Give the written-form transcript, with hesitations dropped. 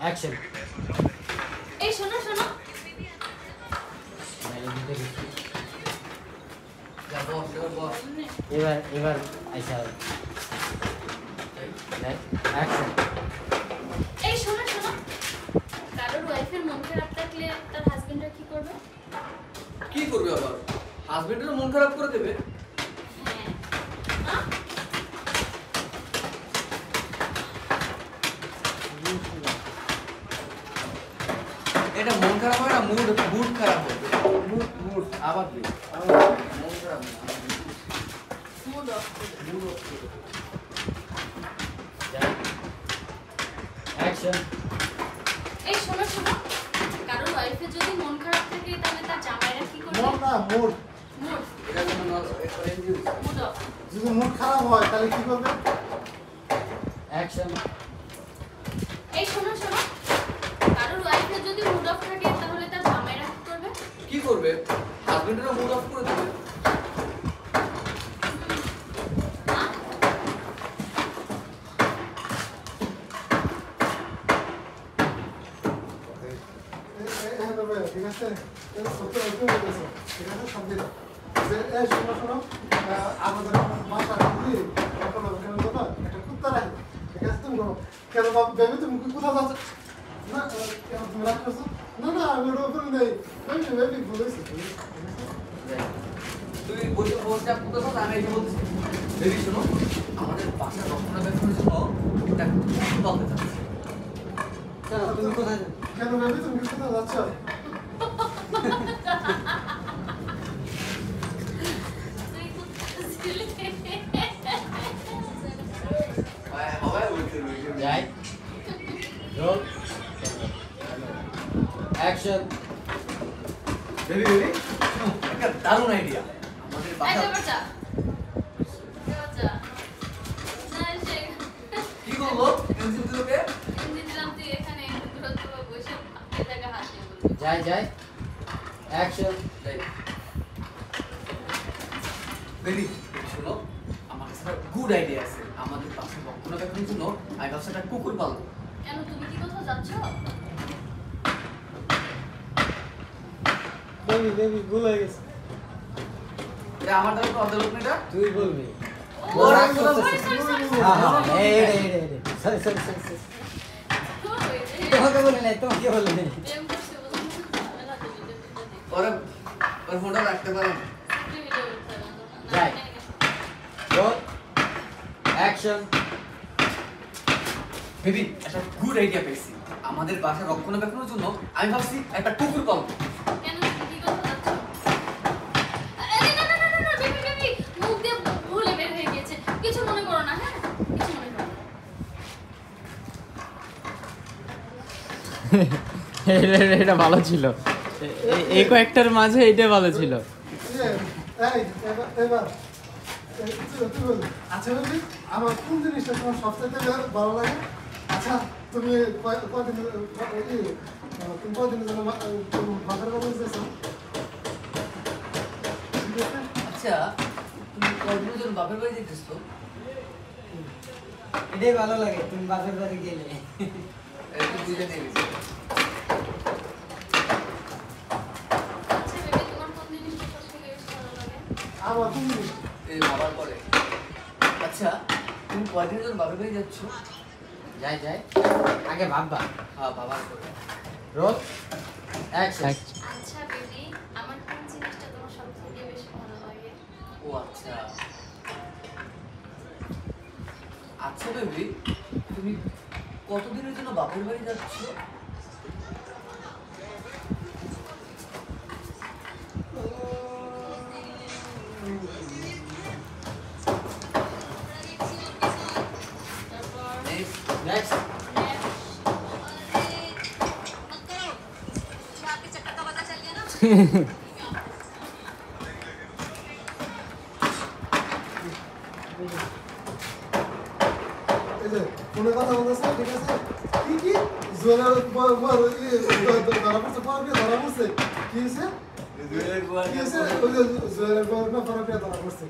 Action. এই শোনো শোনো, এবার এবার আচ্ছা অ্যাকশন। এই শোনো শোনো, কারোর ওয়াইফের মন খারাপ থাকলে তার হাজবেন্ডরা কি করবে? কি করবে আবার? হাজবেন্ডের মন খারাপ করে দেবে? হ্যাঁ। এটা মন খারাপ হয় না, মুড খারাপ হবে। মুড আবার কি? মন খারাপ না, মুড অফ। মুড অফ করে দেবে। অ্যাকশন। এই শোনো শোনো, কারোর ওয়াইফের যদি মন খারাপ থাকে তাহলে তার জামাইরা কি করবে? মন না মুড। মুড এটা কোনো মুড অফ। যদি মুড খারাপ হয় তাহলে কি করবে? অ্যাকশন। এই শোনো শোনো, কারোর ওয়াইফের যদি মুড অফ থাকে তাহলে তার জামাইরা কি করবে? কি করবে? হাজবেন্ডের মুড অফ করে দেবে। হ্যাঁ? ঠিক আছে, সত্যি সত্যি বলতেছো, ঠিক আছে, সব দিন যে এই শোনো শোনো, আমাদের বাসার দিদি কখনো ওখানে তো না একটা কুত্তা রাখে, ঠিক আছে, তুমি কেন ভেবে তুমি কোথাও যাচ্ছ না, কেন তুমি রাগ করছো? না না আমি ওটা ওখানে নেই, ভেবে বলেছি, তুই বসে বসে পুরো কথা আমি বলছি। বেবি শোনো, আমাদের বাসার রক্ষণাবেক্ষণের জন্য একটা বলতে চাচ্ছি। তুমি কোথায় যাবে? কেন ভেবে তুমি কোথাও যাচ্ছ? তুই কোথায় ছিলি? সবাই বলছে যাই রোল অ্যাকশন। বেবি একটা দারুণ আইডিয়া। আমাদের এই বাসা বাচ্চা বাচ্চা না সে কি করলো? পেন্সিল দিলোকে দিলাম, তুই এখানে দূরত্ব বসে এই জায়গা হাত দিয়ে বলবি। যাই যাই অ্যাকশন। বেবি শোনো, আমার কাছে একটা গুড আইডিয়া আছে। আমাদের বাসার রক্ষণাবেক্ষণের জন্য আমি ভাবছি একটা কুকুর পালবো। কেন তুমি কি কোথাও যাচ্ছ? বেবি ভুল হয়ে গেছে। এটা আমার দ্বারা তো অর্ধেক না এটা। তুই বলবি। ও রাগ sorry, করতেছিস। sorry, sorry, sorry, হ্যাঁ হ্যাঁ sorry. এই সরি সরি সরি সরি। ওই, এই, তোমাকে বলি নাই, তোমাকে বলি নাই। প্রেম করছে বলে ঝামেলা তো ভিডিও করতে দে। ওর ওর ফোনটা রাখতে পারেন। ভিডিও করতে হবে না। যাই। Roll action. বেবি একটা গুড আইডিয়া পেয়েছি। আমাদের বাসার রক্ষণাবেক্ষণের জন্য আমি ভাবছি একটা কুকুর পালবো। কেন তুমি কি কোথাও যাচ্ছ? আরে না না না না না, বেবি বেবি মুখ দিয়ে ভুলে বের হয়ে গেছে। কিছু মনে করো না, হ্যাঁ? কিছু মনে করো না। এটা ভালো ছিল, এই কয়েকটার মাঝে এটা ভালো ছিল। এবার তুই বল, আচ্ছা বলবি আমার কোন জিনিসটা তোমার সবচেয়ে ভালো লাগে? আচ্ছা তুমি কদিনের জন্য বাজার বাজার যেছো? ঠিক আছে, আচ্ছা তুমি কদিনের জন্য বাপের বাড়ি যেতেছো? এটাই ভালো লাগে, তুমি বাপের বাড়ি গেলে। একটু বুঝে নিয়ে গেছি। আচ্ছা বেবি, তোমার কোন জিনিসটা সবথেকে বেশি ভালো লাগে? আমার কোন জিনিস? এই বাবার পরে। আচ্ছা তুমি কদিনের জন্য বাপের বাড়ি যাচ্ছ? যাই যাই আগে ভাববা। হ্যাঁ বাবার পরে। Roll action. আচ্ছা বেবি, আমার কোন জিনিসটা তোমার সবথেকে বেশি ভালো লাগে? ও আচ্ছা। আচ্ছা বেবি তুমি কতদিনের জন্য বাপের বাড়ি যাচ্ছ? তারপর নেক্সট। এই যে ফোনে কথা বলতেছে, ঠিক আছে, কি কি জোয়ার ধরা পড়ছে, ধরা পড়ছে, কি হয়েছে? কি হয়েছে? ওই যে জোয়ারের না ধরা পড়ছে,